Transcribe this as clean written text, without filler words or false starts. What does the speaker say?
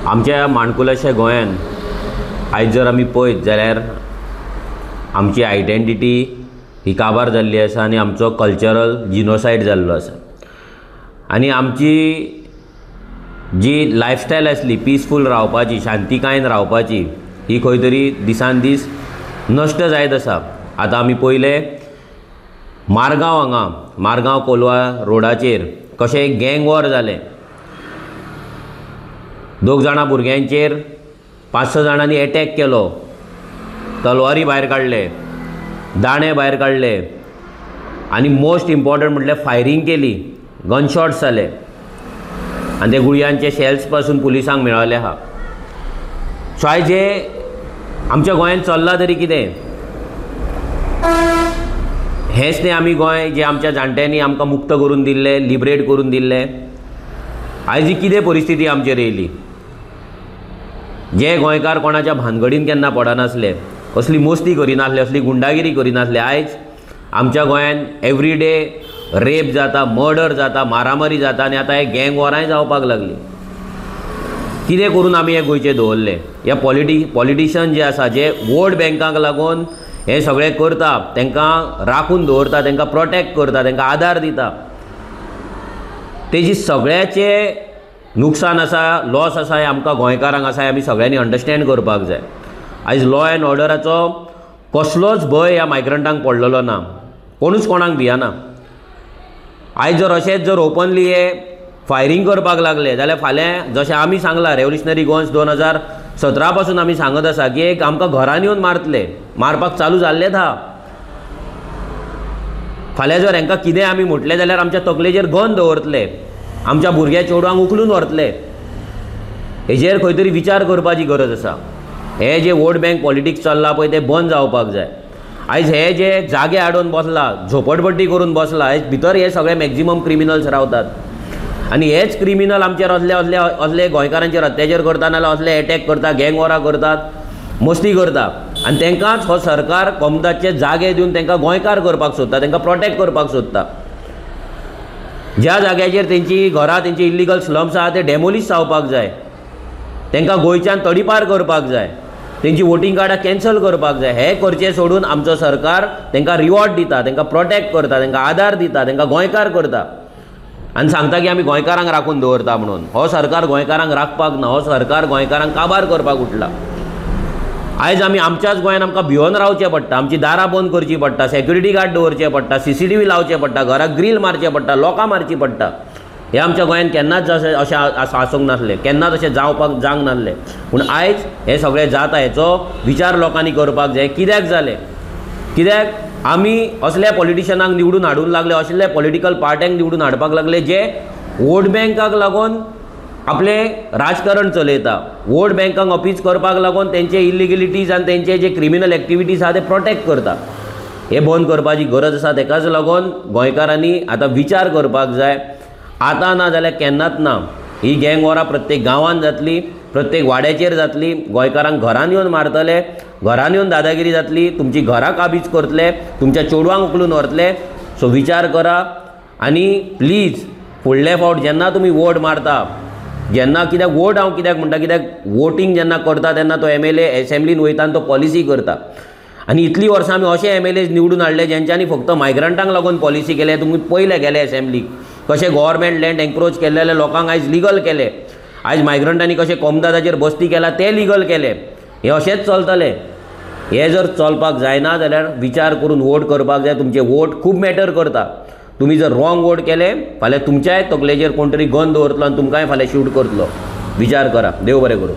आमच्या माणकुलाशा गोंयान आयज जर आमी पळयत जाल्यार आमची आयडेंटिटी ही काबार जाल्ली आसा आनी आमचो कल्चरल जिनोसायड जाल्लो आसा आनी आमची जी लायफस्टायल आसली पीसफूल रावपाची, शांतीकायेन रावपाची, ही खंय तरी दिसान दीस नश्ट जायत आसा। आतां आमी पयले मारगांव कोलवा रोडाचेर कशें एक गँग वॉर जालें। 2 जाणां भुरग्यांचेर 5-6 जाणांनी एटॅक केलो, तलवारी भायर काडले, दाणे भायर काडले आनी मोस्ट इम्पॉर्टंट म्हटल्यार फायरींग केली, गनशॉट्स जाले आनी ते गुळयांचे शेल्स पासून पुलिसांक मेळले आहा। सो आयज हे आमच्या गोंयांत चल्लां तरी कितें? हेंच न्ही आमी गोंय जे आमच्या जाणट्यांनी आमकां मुक्त करून दिल्लें, लिबरेट करून दिल्लें। आयज ही कितें परिस्थिती आमचेर येयली? जे गोंयकार कोणाच्या भानगडीन केन्ना पडनासले, असली मस्ती करिनासले, असली गुंडागिरी करिनासले, आयज आमच्या गोंयांत एवरी डे रेप जाता, मर्डर जाता, मारामारी जाता आनी आतां हे गँग वॉरांय जावपाक लागली। कितें करून आमी हे गोंयचे दवरले? ह्या पॉलिटिशियन जे आसा, जे वोट बँकाक लागून हे सगळें करता, तांकां राखून दवरता, तांकां प्रोटेक्ट करता, तांकां आदार दिता, तेजी सगळ्याचे नुकसान आसा, लॉस आसा, हे आमकां गोंयकारांक आसा, हे आमी सगळ्यांनी अंडरस्टँड करपाक जाय। आयज लॉ एंड ऑर्डराचो कसलोच भंय ह्या मायग्रंटांक पडलेलो ना, कोणूच कोणाक भियेना। आयज जर ओपनली हे फायरींग करपाक लागले जाल्यार फाल्यां जशें आमी सांगलां, रेव्होल्युशनरी गोवन्स 2017 पासून आमी सांगत आसा की एक आमकां घरान येवन मारतले, मारपाक चालू जाल्लेच आहा। फाल्यां जर हांकां कितें आमी म्हटलें जाल्यार आमच्या तकलेचेर गन दवरतले, आमच्या भुरग्या चेडवांक उखलून व्हरतले। हेजेर खंय तरी विचार करपाची गरज आसा। हे जे वोट बँक पॉलिटिक्स चल्ला पळय ते बंद जावपाक जाय। आयज हे जे जागे हाडून बसला, झोपडपट्टी करून बसला, आयज भितर हे सगळे मॅक्झिमम क्रिमिनल्स रावतात आनी हेच क्रिमिनल आमचेर असले गोंयकारांचेर अत्याचार करता, नाल्यार असले एटॅक करता, गँग वॉरां करतात, मस्ती करता आनी तांकांच हो सरकार कोमदाचे जागे दिवन तांकां गोंयकार करपाक सोदता, तांकां प्रोटेक्ट करपाक सोदता। ज्या जाग्याचेर तेंची घरां, तेंची इल्लिगल स्लम्स आहा ते डेमोलिश जावपाक जाय, तांकां गोंयच्यान तडीपार करपाक जाय, तेंची वोटींग कार्डां कॅन्सल करपाक जाय। हे करचे सोडून आमचो सरकार तांकां रिवॉर्ड दिता, तांकां प्रोटेक्ट करता, तांकां आदार दिता, तांकां गोंयकार करता आनी सांगता की आमी गोंयकारांक राखून दवरता म्हणून। हो सरकार गोंयकारांक राखपाक ना, हो सरकार गोंयकारांक काबार करपाक उठला। आयज आमी आमच्याच गोंयान आमकां भिवन रावचें पडटा, आमची दारां बंद करचीं पडटा, सेक्युरिटी गार्ड दवरचे पडटा, CCTV लावचे पडटा, घराक ग्रील मारचे पडटा, लोकां मारची पडटा। हे आमच्या गोंयान केन्नाच अशें आसूंक नासलें, केन्नाच अशें जावंक नासलें। पूण आयज हे सगळें जाता, हेचो विचार लोकांनी करपाक जाय। कित्याक जालें? कित्याक आमी असल्या पॉलिटिशियनांक निवडून हाडूंक लागले, असले पॉलिटिकल पार्ट्यांक निवडून हाडपाक लागले जे वोट बँकाक लागून आपले राजकारण चलयता, वोट बँकांक अपीज करपाक लागून तेंचे इलिगलिटीज आनी तेंचे जे क्रिमिनल एक्टिविटीज आहा ते प्रोटेक्ट करता। हे बंद करपाची गरज आसा। तेकाच लागून गोंयकारांनी आतां विचार करपाक जाय। आतां ना जाल्यार केन्नाच ना, ही गँग वॉरां प्रत्येक गांवांत जातली, प्रत्येक वाड्याचेर जातली, गोंयकारांक घरान येवन मारतले, घरान येवन दादागिरी जातली, तुमची घरां काबीज करतले, तुमच्या चेडवांक उखलून व्हरतले। सो विचार करा आनी प्लीज फुडले फावट जेन्ना तुमी वोट मारता, जेन्ना कित्याक वोट हांव कित्याक म्हणटा, कित्याक वोटींग जेन्ना करता तेन्ना तो MLA एसेंब्लीन वयता आनी तो पॉलिसी करता आनी इतलीं वर्सां आमी अशे MLAs निवडून हाडले जेंच्यांनी फक्त मायग्रंटांक लागून पॉलिसी केले। तुमी पयले गेले एसेंब्लीक कशें गव्हर्मेंट लँड एन्क्रोच केल्ले लोकांक आयज लिगल केले, आयज मायग्रंटांनी कशें कोमदादाचेर बस्ती केला ते लिगल केले। हे अशेंच चलतले। हे जर चलपाक जायना जाल्यार विचार करून वोट करपाक जाय। तुमचे वोट खूब मॅटर करता। तुम्ही जर रॉंग वोट केले, फाल्यां तुमच्याय तकलेचेर कोण तरी गन दवरतलो आनी तुमकांय फाल्यां शूट करतलो। विचार करा। देव बरें करूं।